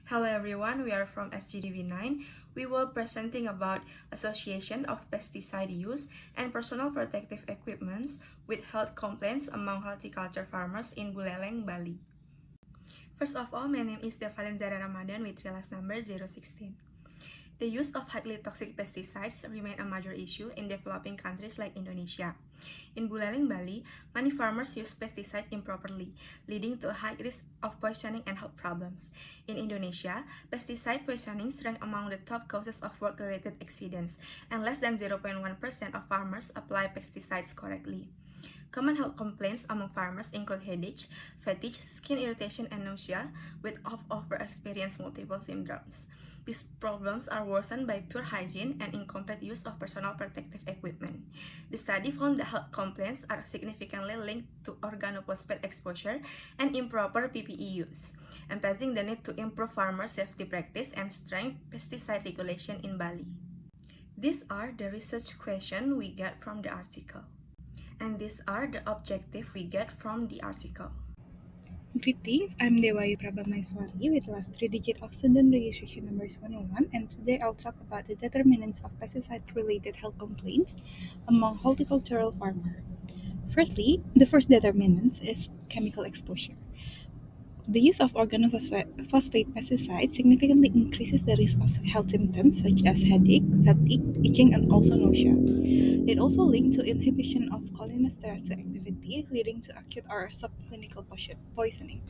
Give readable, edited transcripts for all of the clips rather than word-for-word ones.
Hello everyone, we are from SGDV9. We will presenting about Association of Pesticide Use and Personal Protective Equipments with Health Complaints among Horticulture Farmers in Buleleng, Bali. First of all, my name is Devaline Ramadan with real number 016. The use of highly toxic pesticides remain a major issue in developing countries like Indonesia. In Buleleng, Bali, many farmers use pesticides improperly, leading to a high risk of poisoning and health problems. In Indonesia, pesticide poisoning rank among the top causes of work-related accidents, and less than 0.1% of farmers apply pesticides correctly. Common health complaints among farmers include headache, fatigue, skin irritation, and nausea, with over experienced multiple symptoms. These problems are worsened by poor hygiene and incomplete use of personal protective equipment. The study found that health complaints are significantly linked to organophosphate exposure and improper PPE use, emphasizing the need to improve farmer safety practice and strengthen pesticide regulation in Bali. These are the research questions we get from the article, and these are the objectives we get from the article. Greetings, I'm Dewa Praba Maheswari with last 3 digit of student registration number 101, and today I'll talk about the determinants of pesticide-related health complaints among horticultural farmers. Firstly, the first determinant is chemical exposure. The use of organophosphate pesticides significantly increases the risk of health symptoms such as headache, fatigue, itching, and also nausea. It also linked to inhibition of cholinesterase activity, leading to acute or subclinical poisoning.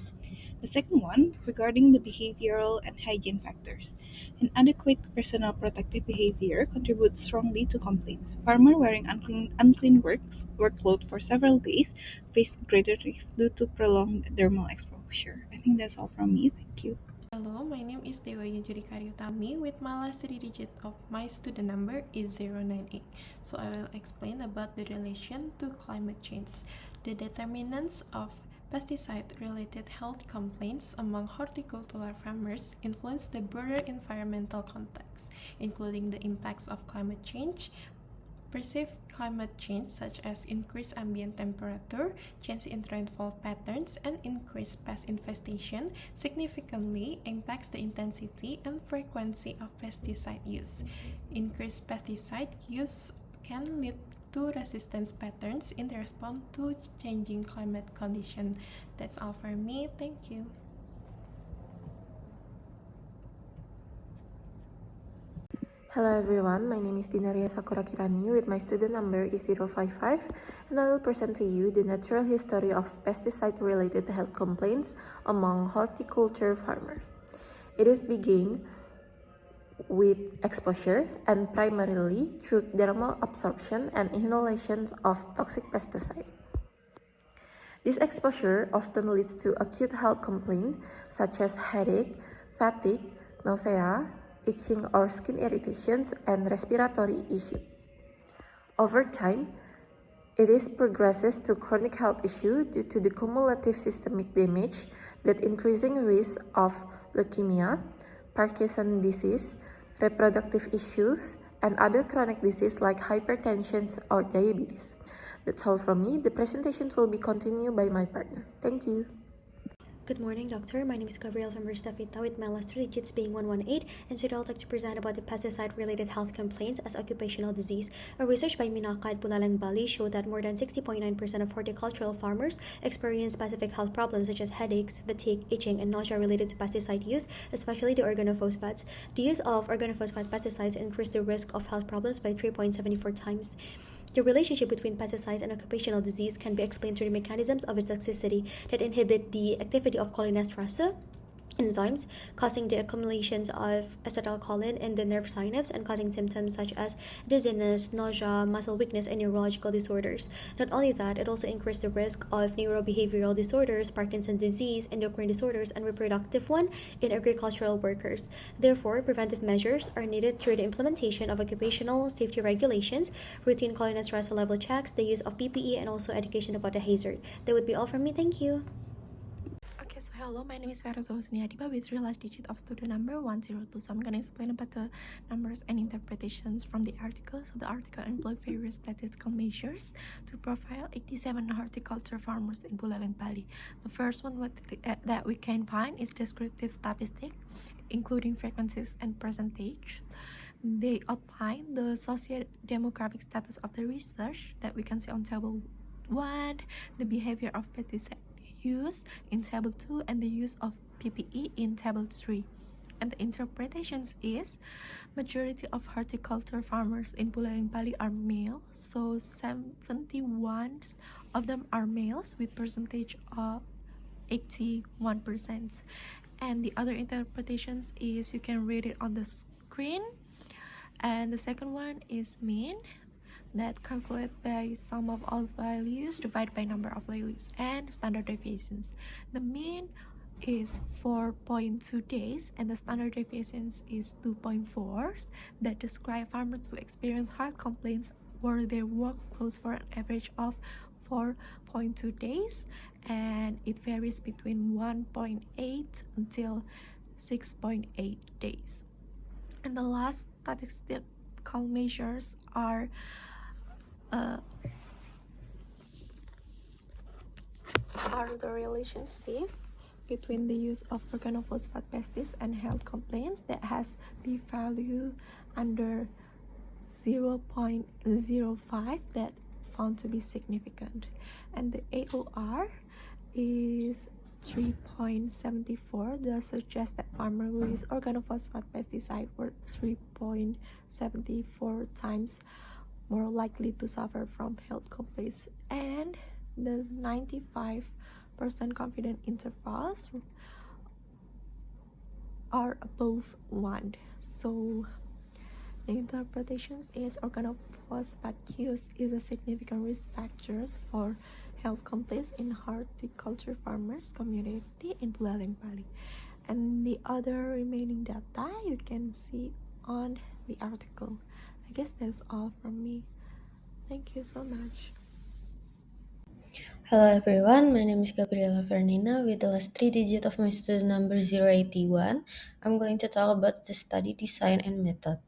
The second one, regarding the behavioral and hygiene factors. Inadequate personal protective behavior contributes strongly to complaints. Farmers wearing unclean workload for several days face greater risks due to prolonged dermal exposure. I think that's all from me. Thank you. Hello, my name is Dewa Utami with my last 3 digit of my student number is 098. So I will explain about the relation to climate change. The determinants of pesticide-related health complaints among horticultural farmers influence the broader environmental context, including the impacts of climate change, perceived climate change such as increased ambient temperature, change in rainfall patterns, and increased pest infestation significantly impacts the intensity and frequency of pesticide use. Increased pesticide use can lead to resistance patterns in response to changing climate conditions. That's all for me. Thank you. Hello everyone, my name is Dinaria Sakura Kirani with my student number is 055, and I will present to you the natural history of pesticide-related health complaints among horticulture farmers. It is begun with exposure and primarily through dermal absorption and inhalation of toxic pesticide. This exposure often leads to acute health complaints such as headache, fatigue, nausea, itching or skin irritations, and respiratory issue. Over time, it progresses to chronic health issue due to the cumulative systemic damage that increasing risk of leukemia, Parkinson's disease, reproductive issues, and other chronic disease like hypertension or diabetes. That's all from me. The presentation will be continued by my partner. Thank you. Good morning, Doctor. My name is Gabriella from Davita with my last 3 digits being 118, and today I'd like to present about the pesticide-related health complaints as occupational disease. A research by Minaka at Buleleng, Bali showed that more than 60.9% of horticultural farmers experience specific health problems such as headaches, fatigue, itching, and nausea related to pesticide use, especially the organophosphates. The use of organophosphate pesticides increased the risk of health problems by 3.74 times. The relationship between pesticides and occupational disease can be explained through the mechanisms of its toxicity that inhibit the activity of cholinesterase enzymes, causing the accumulations of acetylcholine in the nerve synapse and causing symptoms such as dizziness, nausea, muscle weakness, and neurological disorders. Not only that, it also increased the risk of neurobehavioral disorders, Parkinson's disease, endocrine disorders, and reproductive one in agricultural workers. Therefore, preventive measures are needed through the implementation of occupational safety regulations, routine cholinesterase level checks, the use of PPE, and also education about the hazard. That would be all from me. Thank you. So hello, my name is Fairoza Husnia Adiba with real last digit of student number 102. So I'm gonna explain about the numbers and interpretations from the article. So the article employs various statistical measures to profile 87 horticulture farmers in Buleleng, Bali. The first one that we can find is descriptive statistic, including frequencies and percentage. They outline the socio-demographic status of the research that we can see on table 1, the behavior of pesticide use in table 2, and the use of PPE in table 3. And the interpretations is majority of horticulture farmers in Buleleng, Bali are male, so 71 of them are males with percentage of 81%. And the other interpretations is you can read it on the screen. And the second one is mean, that calculate by sum of all values divided by number of values, and standard deviations. The mean is 4.2 days and the standard deviations is 2.4, that describe farmers who experience health complaints where they work close for an average of 4.2 days, and it varies between 1.8 until 6.8 days. And the last statistical measures are the relationship between the use of organophosphate pesticides and health complaints that has p-value under 0.05 that found to be significant, and the AOR is 3.74 that suggests that farmers who use organophosphate pesticide were 3.74 times more likely to suffer from health complaints, and the 95% confidence intervals are above 1. So the interpretations is organophosphate use is a significant risk factor for health complaints in horticulture farmers community in Buleleng, Bali. And the other remaining data you can see on the article. I guess that's all from me. Thank you so much. Hello everyone, my name is Gabriella Ferenina with the last 3 digits of my student number 081. I'm going to talk about the study design and method.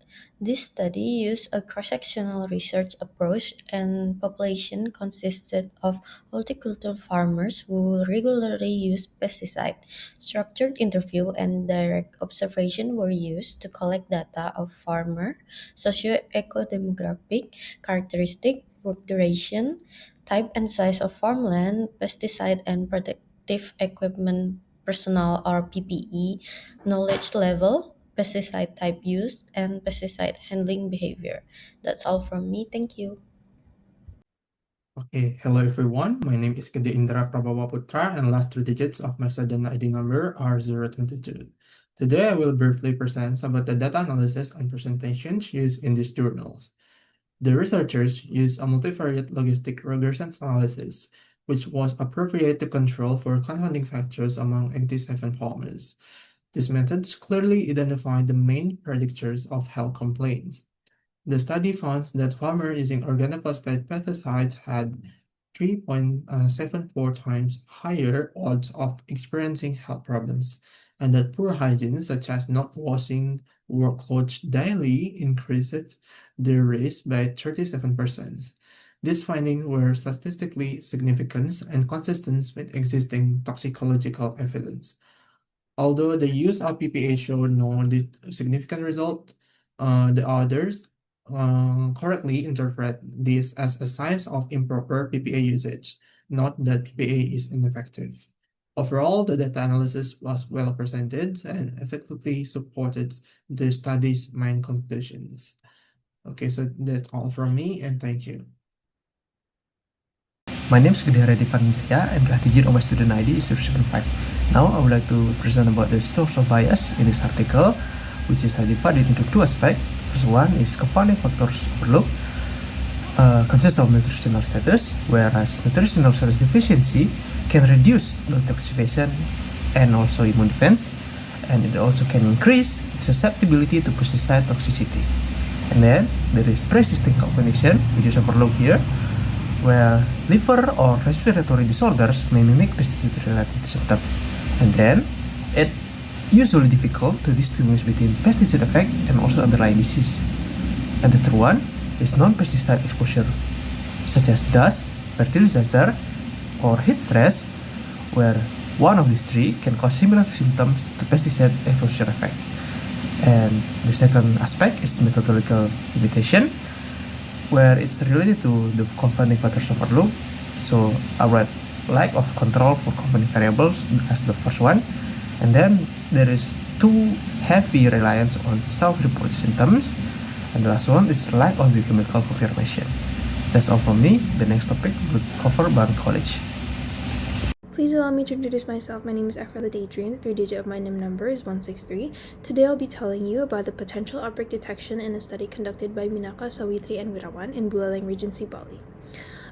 This study used a cross-sectional research approach and population consisted of horticultural farmers who regularly use pesticide. Structured interview and direct observation were used to collect data of farmer, socio-eco-demographic characteristic, work duration, type and size of farmland, pesticide and protective equipment personnel or PPE, knowledge level, pesticide type used, and pesticide handling behavior. That's all from me. Thank you. Okay, hello everyone. My name is Gede Indra Prabawa Putra, and last 3 digits of my student ID number are 022. Today I will briefly present some of the data analysis and presentations used in these journals. The researchers used a multivariate logistic regression analysis, which was appropriate to control for confounding factors among 87 farmers. These methods clearly identified the main predictors of health complaints. The study found that farmers using organophosphate pesticides had 3.74 times higher odds of experiencing health problems, and that poor hygiene, such as not washing work clothes daily, increased their risk by 37%. These findings were statistically significant and consistent with existing toxicological evidence. Although the use of PPA showed no significant result, the others correctly interpret this as a sign of improper PPA usage, not that PPA is ineffective. Overall, the data analysis was well presented and effectively supported the study's main conclusions. Okay, so that's all from me, and thank you. My name is Gede Dhananjaya, and the digit of my student ID is 075. Now I would like to present about the source of bias in this article, which is divided into 2 aspects. First one is confounding factors overlooked, consists of nutritional status, whereas nutritional status deficiency can reduce detoxification and also immune defense, and it also can increase susceptibility to pesticide toxicity. And then there is pre-existing condition, which is overlooked here, where liver or respiratory disorders may mimic pesticide-related symptoms. And then, it's usually difficult to distinguish between pesticide effect and also underlying disease. And the third one is non-pesticide exposure, such as dust, fertilizer, or heat stress, where one of these three can cause similar symptoms to pesticide exposure effect. And the second aspect is methodological limitation, where it's related to the confounding factors overlook. So I read lack of control for confounding variables as the first one, and then there is too heavy reliance on self-reported symptoms, and the last one is lack of biochemical confirmation. That's all from me. The next topic will cover by college. Please allow me to introduce myself. My name is Evrilla Deidree, and the 3-digit of my NIM number is 163. Today I'll be telling you about the potential outbreak detection in a study conducted by Minaka, Sawitri, and Wirawan in Buleleng Regency, Bali.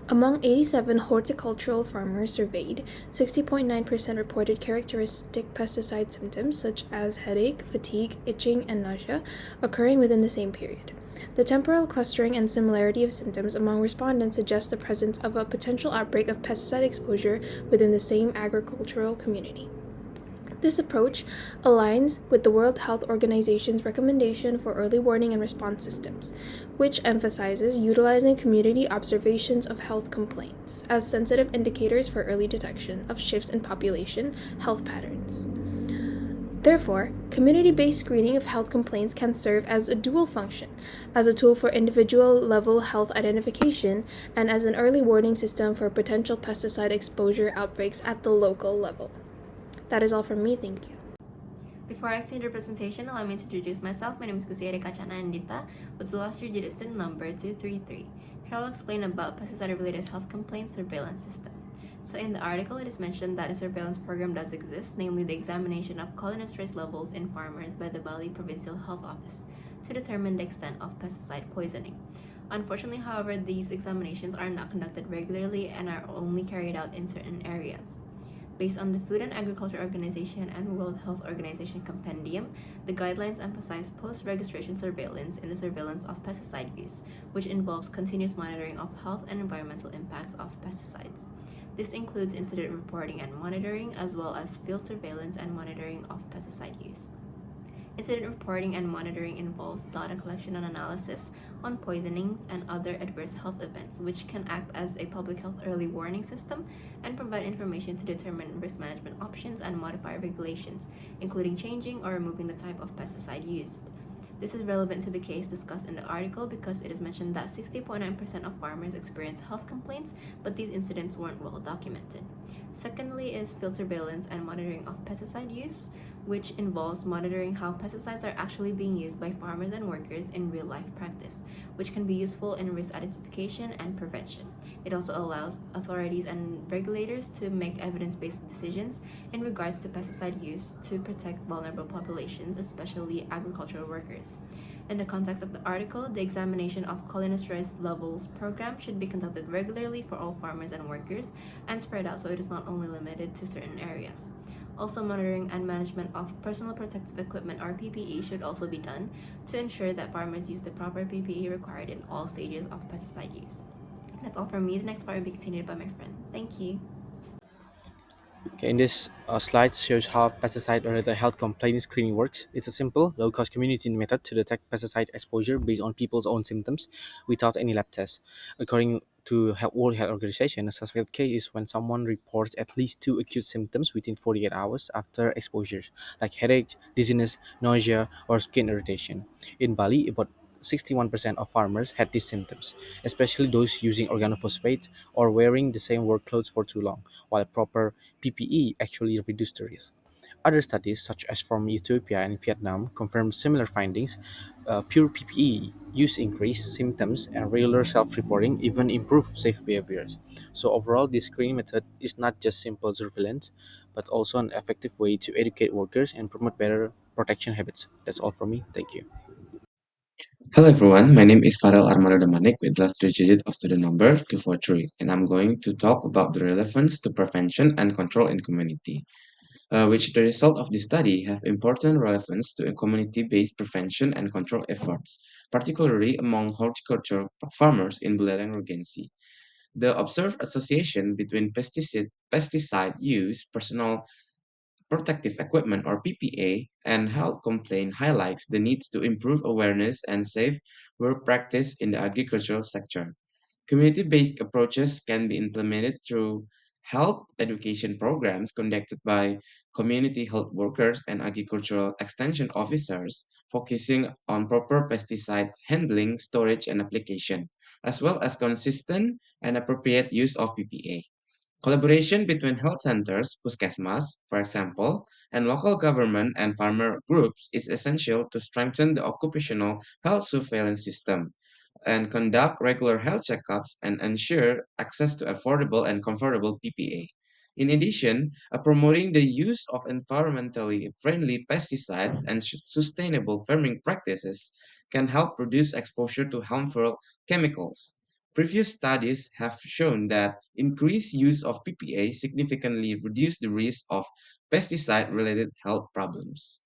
Among 87 horticultural farmers surveyed, 60.9% reported characteristic pesticide symptoms such as headache, fatigue, itching, and nausea occurring within the same period. The temporal clustering and similarity of symptoms among respondents suggests the presence of a potential outbreak of pesticide exposure within the same agricultural community. This approach aligns with the World Health Organization's recommendation for early warning and response systems, which emphasizes utilizing community observations of health complaints as sensitive indicators for early detection of shifts in population health patterns. Therefore, community-based screening of health complaints can serve as a dual function, as a tool for individual-level health identification and as an early warning system for potential pesticide exposure outbreaks at the local level. That is all from me, thank you. Before I extend the presentation, allow me to introduce myself. My name is Husnia Andita, with the last 3-digit student number 233. Here I'll explain about pesticide-related health complaints surveillance system. So in the article, it is mentioned that a surveillance program does exist, namely the examination of cholinesterase levels in farmers by the Bali Provincial Health Office to determine the extent of pesticide poisoning. Unfortunately, however, these examinations are not conducted regularly and are only carried out in certain areas. Based on the Food and Agriculture Organization and World Health Organization compendium, the guidelines emphasize post-registration surveillance in the surveillance of pesticide use, which involves continuous monitoring of health and environmental impacts of pesticides. This includes incident reporting and monitoring, as well as field surveillance and monitoring of pesticide use. Incident reporting and monitoring involves data collection and analysis on poisonings and other adverse health events, which can act as a public health early warning system and provide information to determine risk management options and modify regulations, including changing or removing the type of pesticide used. This is relevant to the case discussed in the article because it is mentioned that 60.9% of farmers experience health complaints, but these incidents weren't well documented. Secondly is field surveillance and monitoring of pesticide use, which involves monitoring how pesticides are actually being used by farmers and workers in real-life practice, which can be useful in risk identification and prevention. It also allows authorities and regulators to make evidence-based decisions in regards to pesticide use to protect vulnerable populations, especially agricultural workers. In the context of the article, the examination of cholinesterase levels program should be conducted regularly for all farmers and workers and spread out so it is not only limited to certain areas. Also, monitoring and management of personal protective equipment or PPE should also be done to ensure that farmers use the proper PPE required in all stages of pesticide use. That's all from me. The next part will be continued by my friend. Thank you. Okay, in this slide shows how pesticide-related health complaint screening works. It's a simple, low-cost community method to detect pesticide exposure based on people's own symptoms without any lab tests. According to World Health Organization, a suspected case is when someone reports at least 2 acute symptoms within 48 hours after exposure, like headache, dizziness, nausea, or skin irritation. In Bali, about 61% of farmers had these symptoms, especially those using organophosphate or wearing the same work clothes for too long, while proper PPE actually reduced the risk. Other studies, such as from Ethiopia and Vietnam, confirm similar findings. Pure PPE use increased symptoms, and regular self-reporting even improve safe behaviors. So overall, this screening method is not just simple surveillance, but also an effective way to educate workers and promote better protection habits. That's all from me. Thank you. Hello everyone, my name is Farel Armando Damanik with last 3 digit of student number 243, and I'm going to talk about the relevance to prevention and control in community, which the result of this study have important relevance to community-based prevention and control efforts, particularly among horticultural farmers in Buleleng Regency. The observed association between pesticide use, personal protective equipment or PPA and health complaint highlights the needs to improve awareness and safe work practice in the agricultural sector. Community-based approaches can be implemented through health education programs conducted by community health workers and agricultural extension officers, focusing on proper pesticide handling, storage, and application, as well as consistent and appropriate use of PPA. Collaboration between health centers, puskesmas, for example, and local government and farmer groups is essential to strengthen the occupational health surveillance system and conduct regular health checkups and ensure access to affordable and comfortable PPA. In addition, promoting the use of environmentally friendly pesticides and sustainable farming practices can help reduce exposure to harmful chemicals. Previous studies have shown that increased use of PPA significantly reduce the risk of pesticide related health problems.